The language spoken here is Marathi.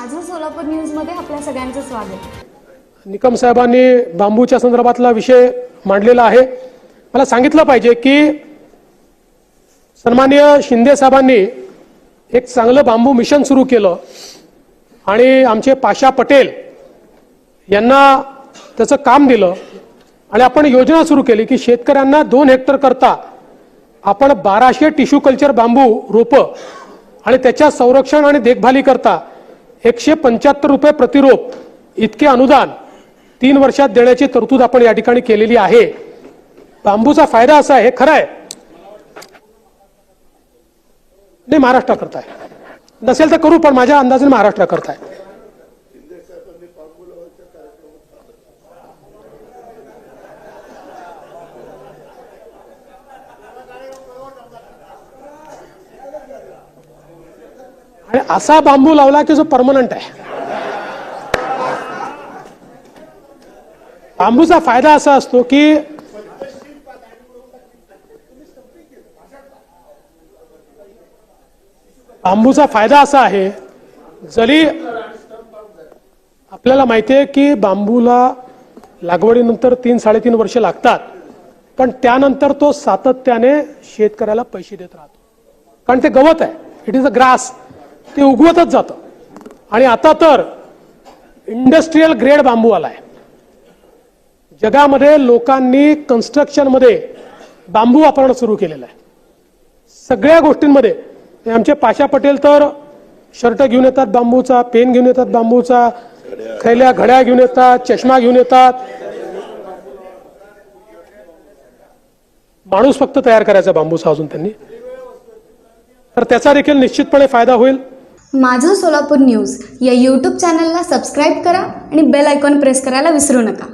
माझं सोलापूर न्यूज मध्ये आपल्या सगळ्यांचं स्वागत। निकम साहेबांनी बांबूच्या संदर्भातला विषय मांडलेला आहे। मला सांगितलं पाहिजे की सन्माननीय शिंदे साहेबांनी एक चांगलं बांबू मिशन सुरू केलं आणि आमचे पाशा पटेल यांना त्याचं काम दिलं आणि आपण योजना सुरू केली की शेतकऱ्यांना 2 हेक्टर करता आपण 1200 टिश्यू कल्चर बांबू रोपं आणि त्याच्या संरक्षण आणि देखभाली करता 175 रुपये प्रति रोप इतके अनुदान 3 वर्षात देण्याची तरतूद आपण या ठिकाणी केलेली आहे। बांबूचा फायदा असा आहे, खरं आहे नाही महाराष्ट्र करताय, नसेल तर करू, पण माझ्या अंदाजाने महाराष्ट्र करताय। आणि असा बांबू लावला की जो परमनंट आहे। बांबूचा फायदा असा असतो की बांबूचा फायदा असा आहे, जरी आपल्याला माहिती आहे की बांबूला लागवडीनंतर 3-3.5 वर्ष लागतात, पण त्यानंतर तो सातत्याने शेतकऱ्याला पैसे देत राहतो, कारण ते गवत आहे, इट इज अ ग्रास, ते उगवतच जातं। आणि आता तर इंडस्ट्रियल ग्रेड बांबू आलाय। जगामध्ये लोकांनी कन्स्ट्रक्शन मध्ये बांबू वापरणं सुरू केलेलं आहे, सगळ्या गोष्टींमध्ये। आमचे पाशा पटेल तर शर्ट घेऊन येतात बांबूचा, पेन घेऊन येतात बांबूचा, थैल्या घड्या घेऊन येतात, चष्मा घेऊन येतात। माणूस फक्त तयार करायचा बांबूचा अजून त्यांनी, तर त्याचा देखील निश्चितपणे फायदा होईल। माझं सोलापूर न्यूज या YouTube चॅनलला सबस्क्राईब करा आणि बेल आयकॉन प्रेस करायला विसरू नका।